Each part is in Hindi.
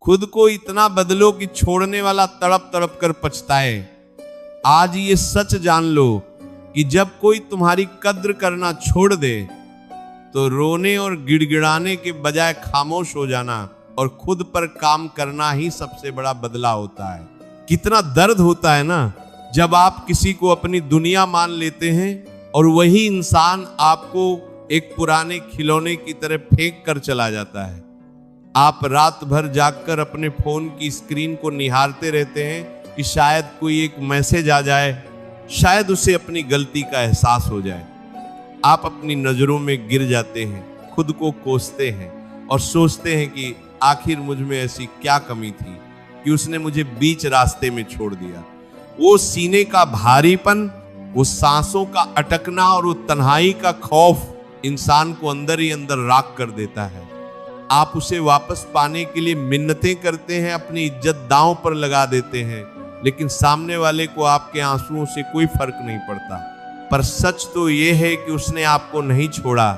खुद को इतना बदलो कि छोड़ने वाला तड़प तड़प कर पछताए। आज ये सच जान लो कि जब कोई तुम्हारी कद्र करना छोड़ दे तो रोने और गिड़गिड़ाने के बजाय खामोश हो जाना और खुद पर काम करना ही सबसे बड़ा बदला होता है। कितना दर्द होता है ना जब आप किसी को अपनी दुनिया मान लेते हैं और वही इंसान आपको एक पुराने खिलौने की तरह फेंक कर चला जाता है। आप रात भर जागकर अपने फोन की स्क्रीन को निहारते रहते हैं कि शायद कोई एक मैसेज आ जाए, शायद उसे अपनी गलती का एहसास हो जाए। आप अपनी नजरों में गिर जाते हैं, खुद को कोसते हैं और सोचते हैं कि आखिर मुझ में ऐसी क्या कमी थी कि उसने मुझे बीच रास्ते में छोड़ दिया। वो सीने का भारीपन, वो सांसों का अटकना और वो तन्हाई का खौफ इंसान को अंदर ही अंदर राख कर देता है। आप उसे वापस पाने के लिए मिन्नतें करते हैं, अपनी इज्जत दांव पर लगा देते हैं, लेकिन सामने वाले को आपके आंसुओं से कोई फर्क नहीं पड़ता। पर सच तो ये है कि उसने आपको नहीं छोड़ा,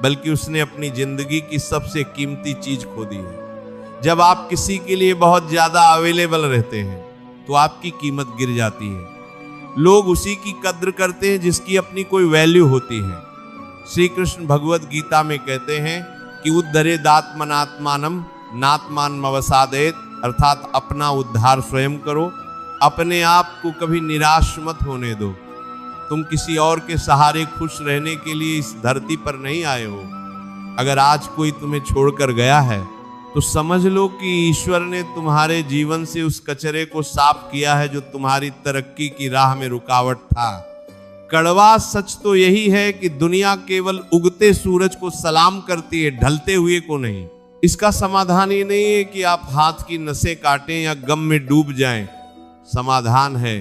बल्कि उसने अपनी जिंदगी की सबसे कीमती चीज खो दी है। जब आप किसी के लिए बहुत ज्यादा अवेलेबल रहते हैं तो आपकी कीमत गिर जाती है। लोग उसी की कद्र करते हैं जिसकी अपनी कोई वैल्यू होती है। श्री कृष्ण भगवद गीता में कहते हैं कि उद्धरेदात्मनात्मानम नात्मानमवसादेत, अर्थात अपना उद्धार स्वयं करो, अपने आप को कभी निराश मत होने दो। तुम किसी और के सहारे खुश रहने के लिए इस धरती पर नहीं आए हो। अगर आज कोई तुम्हें छोड़कर गया है तो समझ लो कि ईश्वर ने तुम्हारे जीवन से उस कचरे को साफ किया है जो तुम्हारी तरक्की की राह में रुकावट था। कड़वा सच तो यही है कि दुनिया केवल उगते सूरज को सलाम करती है, ढलते हुए को नहीं। इसका समाधान ये नहीं है कि आप हाथ की नसें काटें या गम में डूब जाएं। समाधान है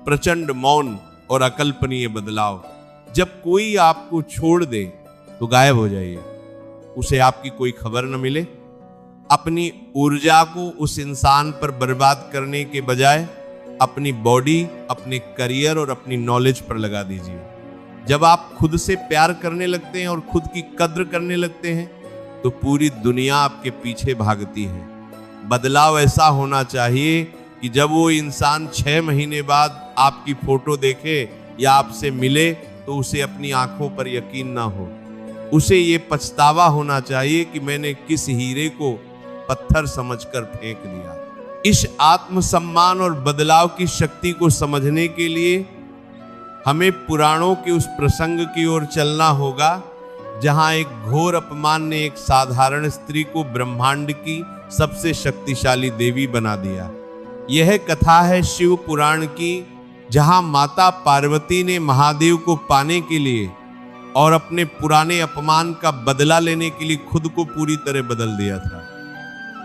प्रचंड मौन और अकल्पनीय बदलाव। जब कोई आपको छोड़ दे तो गायब हो जाइए, उसे आपकी कोई खबर न मिले। अपनी ऊर्जा को उस इंसान पर बर्बाद करने के बजाय अपनी बॉडी, अपने करियर और अपनी नॉलेज पर लगा दीजिए। जब आप खुद से प्यार करने लगते हैं और खुद की कद्र करने लगते हैं तो पूरी दुनिया आपके पीछे भागती है। बदलाव ऐसा होना चाहिए कि जब वो इंसान 6 महीने बाद आपकी फोटो देखे या आपसे मिले तो उसे अपनी आंखों पर यकीन ना हो। उसे ये पछतावा होना चाहिए कि मैंने किस हीरे को पत्थर समझकर फेंक दिया। इस आत्मसम्मान और बदलाव की शक्ति को समझने के लिए हमें पुराणों के उस प्रसंग की ओर चलना होगा जहां एक घोर अपमान ने एक साधारण स्त्री को ब्रह्मांड की सबसे शक्तिशाली देवी बना दिया। यह कथा है शिव पुराण की, जहां माता पार्वती ने महादेव को पाने के लिए और अपने पुराने अपमान का बदला लेने के लिए खुद को पूरी तरह बदल दिया था।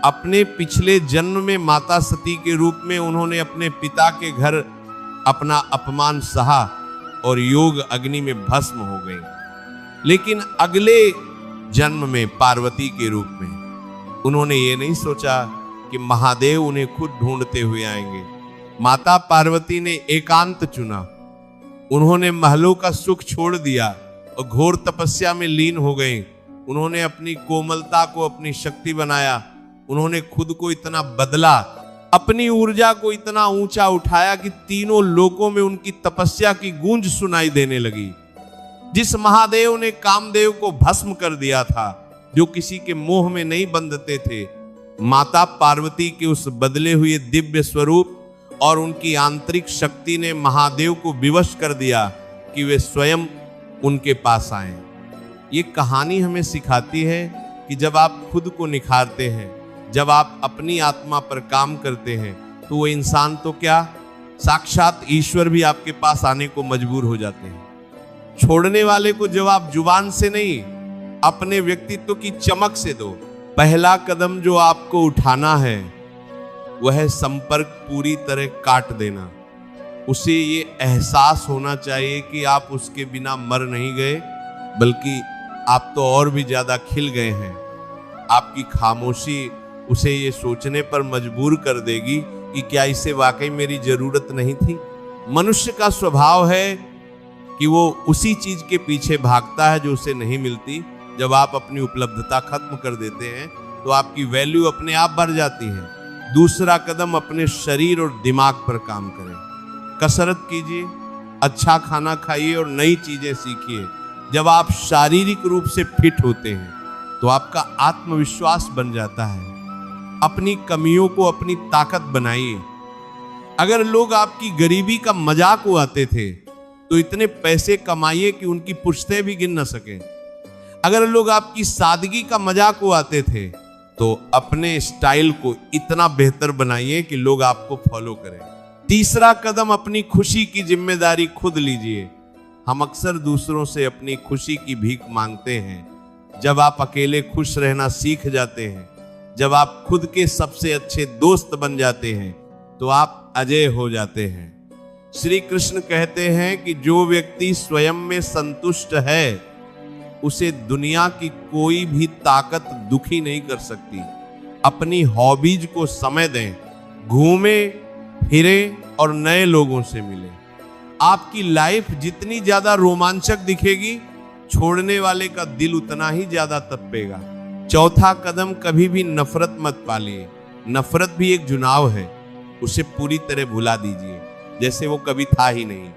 अपने पिछले जन्म में माता सती के रूप में उन्होंने अपने पिता के घर अपना अपमान सहा और योग अग्नि में भस्म हो गई। लेकिन अगले जन्म में पार्वती के रूप में उन्होंने ये नहीं सोचा कि महादेव उन्हें खुद ढूंढते हुए आएंगे। माता पार्वती ने एकांत चुना। उन्होंने महलों का सुख छोड़ दिया और घोर तपस्या में लीन हो गए। उन्होंने अपनी कोमलता को अपनी शक्ति बनाया। उन्होंने खुद को इतना बदला, अपनी ऊर्जा को इतना ऊंचा उठाया कि तीनों लोकों में उनकी तपस्या की गूंज सुनाई देने लगी। जिस महादेव ने कामदेव को भस्म कर दिया था, जो किसी के मोह में नहीं बंधते थे, माता पार्वती के उस बदले हुए दिव्य स्वरूप और उनकी आंतरिक शक्ति ने महादेव को विवश कर दिया कि वे स्वयं उनके पास आए। ये कहानी हमें सिखाती है कि जब आप खुद को निखारते हैं, जब आप अपनी आत्मा पर काम करते हैं, तो वो इंसान तो क्या, साक्षात ईश्वर भी आपके पास आने को मजबूर हो जाते हैं। छोड़ने वाले को जवाब जुबान से नहीं, अपने व्यक्तित्व की चमक से दो। पहला कदम जो आपको उठाना है वह संपर्क पूरी तरह काट देना। उसे ये एहसास होना चाहिए कि आप उसके बिना मर नहीं गए, बल्कि आप तो और भी ज्यादा खिल गए हैं। आपकी खामोशी उसे ये सोचने पर मजबूर कर देगी कि क्या इसे वाकई मेरी जरूरत नहीं थी। मनुष्य का स्वभाव है कि वो उसी चीज के पीछे भागता है जो उसे नहीं मिलती। जब आप अपनी उपलब्धता खत्म कर देते हैं तो आपकी वैल्यू अपने आप बढ़ जाती है। दूसरा कदम, अपने शरीर और दिमाग पर काम करें। कसरत कीजिए, अच्छा खाना खाइए और नई चीजें सीखिए। जब आप शारीरिक रूप से फिट होते हैं तो आपका आत्मविश्वास बन जाता है। अपनी कमियों को अपनी ताकत बनाइए। अगर लोग आपकी गरीबी का मजाक उड़ाते थे तो इतने पैसे कमाइए कि उनकी पुश्तें भी गिन न सके। अगर लोग आपकी सादगी का मजाक उड़ाते थे तो अपने स्टाइल को इतना बेहतर बनाइए कि लोग आपको फॉलो करें। तीसरा कदम, अपनी खुशी की जिम्मेदारी खुद लीजिए। हम अक्सर दूसरों से अपनी खुशी की भीख मांगते हैं। जब आप अकेले खुश रहना सीख जाते हैं, जब आप खुद के सबसे अच्छे दोस्त बन जाते हैं, तो आप अजय हो जाते हैं। श्री कृष्ण कहते हैं कि जो व्यक्ति स्वयं में संतुष्ट है उसे दुनिया की कोई भी ताकत दुखी नहीं कर सकती। अपनी हॉबीज को समय दें, घूमें फिरें और नए लोगों से मिलें। आपकी लाइफ जितनी ज्यादा रोमांचक दिखेगी, छोड़ने वाले का दिल उतना ही ज्यादा तपेगा। चौथा कदम, कभी भी नफरत मत पालिए। नफरत भी एक चुनाव है, उसे पूरी तरह भुला दीजिए जैसे वो कभी था ही नहीं।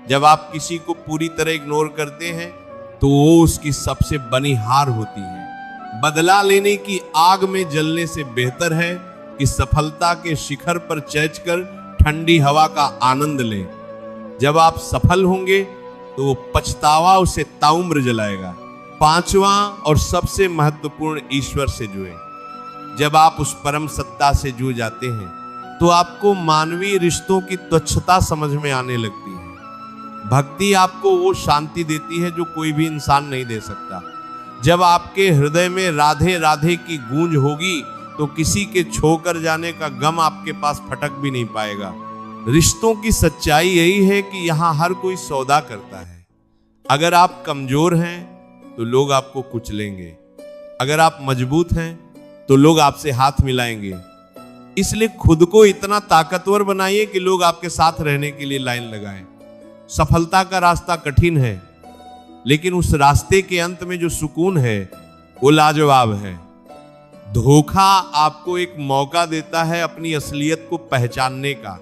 जब आप किसी को पूरी तरह इग्नोर करते हैं तो वो उसकी सबसे बड़ी हार होती है। बदला लेने की आग में जलने से बेहतर है कि सफलता के शिखर पर चढ़कर ठंडी हवा का आनंद लें। जब आप सफल होंगे तो वो पछतावा उसे ताउम्र जलाएगा। पांचवा और सबसे महत्वपूर्ण, ईश्वर से जुड़े। जब आप उस परम सत्ता से जुड़ जाते हैं तो आपको मानवीय रिश्तों की तुच्छता समझ में आने लगती है। भक्ति आपको वो शांति देती है जो कोई भी इंसान नहीं दे सकता। जब आपके हृदय में राधे राधे की गूंज होगी तो किसी के छोकर जाने का गम आपके पास फटक भी नहीं पाएगा। रिश्तों की सच्चाई यही है कि यहाँ हर कोई सौदा करता है। अगर आप कमजोर हैं तो लोग आपको कुचलेंगे, अगर आप मजबूत हैं तो लोग आपसे हाथ मिलाएंगे। इसलिए खुद को इतना ताकतवर बनाइए कि लोग आपके साथ रहने के लिए लाइन लगाएं। सफलता का रास्ता कठिन है, लेकिन उस रास्ते के अंत में जो सुकून है वो लाजवाब है। धोखा आपको एक मौका देता है अपनी असलियत को पहचानने का।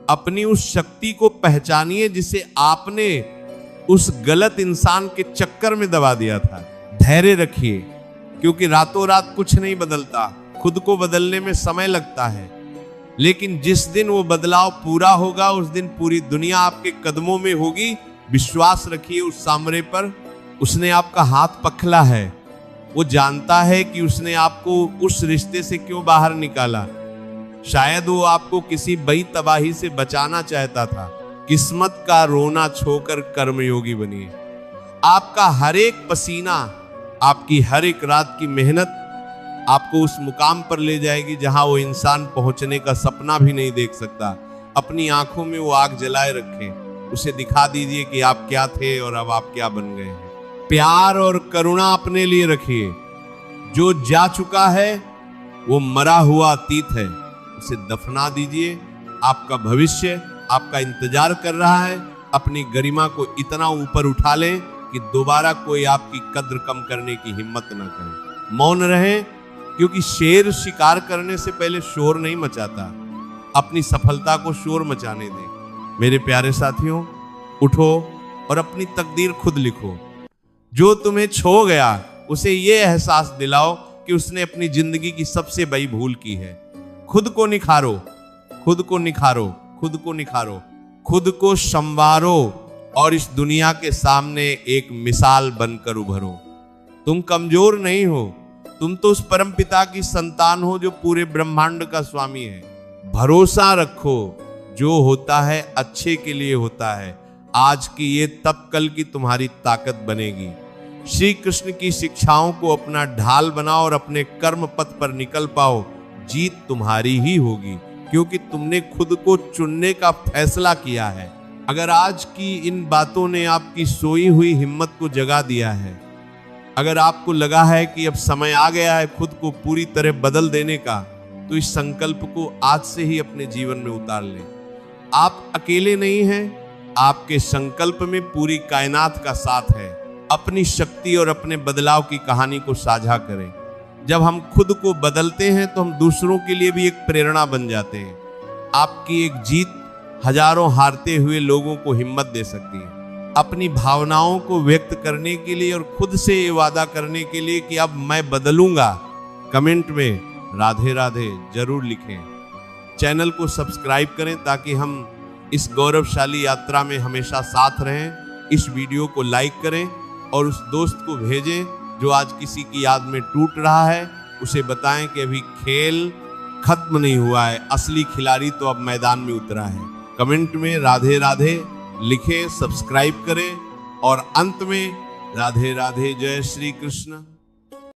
अपनी उस शक्ति को पहचानिए जिसे आपने उस गलत इंसान के चक्कर में दबा दिया था। धैर्य रखिए, क्योंकि रातों रात कुछ नहीं बदलता। खुद को बदलने में समय लगता है, लेकिन जिस दिन वो बदलाव पूरा होगा उस दिन पूरी दुनिया आपके कदमों में होगी। विश्वास रखिए उस सामने पर। उसने आपका हाथ पकड़ा है, वो जानता है कि उसने आपको उस रिश्ते से क्यों बाहर निकाला। शायद वो आपको किसी बड़ी तबाही से बचाना चाहता था। किस्मत का रोना छोकर कर्मयोगी बनिए। आपका हर एक पसीना, आपकी हर एक रात की मेहनत आपको उस मुकाम पर ले जाएगी जहां वो इंसान पहुंचने का सपना भी नहीं देख सकता। अपनी आंखों में वो आग जलाए रखें, उसे दिखा दीजिए कि आप क्या थे और अब आप क्या बन गए हैं। प्यार और करुणा अपने लिए रखिए। जो जा चुका है वो मरा हुआ अतीत है, उसे दफना दीजिए। आपका भविष्य आपका इंतजार कर रहा है। अपनी गरिमा को इतना ऊपर उठा लें कि दोबारा कोई आपकी कद्र कम करने की हिम्मत ना करे। मौन रहें, क्योंकि शेर शिकार करने से पहले शोर नहीं मचाता। अपनी सफलता को शोर मचाने दें। मेरे प्यारे साथियों, उठो और अपनी तकदीर खुद लिखो। जो तुम्हें छो गया उसे ये एहसास दिलाओ कि उसने अपनी जिंदगी की सबसे बड़ी भूल की है। खुद को निखारो, खुद को निखारो, खुद को निखारो, खुद को संवारो और इस दुनिया के सामने एक मिसाल बनकर उभरो। तुम कमजोर नहीं हो, तुम तो उस परम पिता की संतान हो जो पूरे ब्रह्मांड का स्वामी है। भरोसा रखो, जो होता है अच्छे के लिए होता है। आज की ये तब कल की तुम्हारी ताकत बनेगी। श्री कृष्ण की शिक्षाओं को अपना ढाल बनाओ और अपने कर्म पथ पर निकल पाओ। जीत तुम्हारी ही होगी, क्योंकि तुमने खुद को चुनने का फैसला किया है। अगर आज की इन बातों ने आपकी सोई हुई हिम्मत को जगा दिया है, अगर आपको लगा है कि अब समय आ गया है खुद को पूरी तरह बदल देने का, तो इस संकल्प को आज से ही अपने जीवन में उतार लें। आप अकेले नहीं हैं, आपके संकल्प में पूरी कायनात का साथ है। अपनी शक्ति और अपने बदलाव की कहानी को साझा करें। जब हम खुद को बदलते हैं तो हम दूसरों के लिए भी एक प्रेरणा बन जाते हैं। आपकी एक जीत हजारों हारते हुए लोगों को हिम्मत दे सकती है। अपनी भावनाओं को व्यक्त करने के लिए और खुद से ये वादा करने के लिए कि अब मैं बदलूंगा, कमेंट में राधे राधे जरूर लिखें। चैनल को सब्सक्राइब करें ताकि हम इस गौरवशाली यात्रा में हमेशा साथ रहें। इस वीडियो को लाइक करें और उस दोस्त को भेजें जो आज किसी की याद में टूट रहा है। उसे बताएं कि अभी खेल खत्म नहीं हुआ है, असली खिलाड़ी तो अब मैदान में उतरा है। कमेंट में राधे राधे लिखें, सब्सक्राइब करें और अंत में राधे राधे, जय श्री कृष्ण।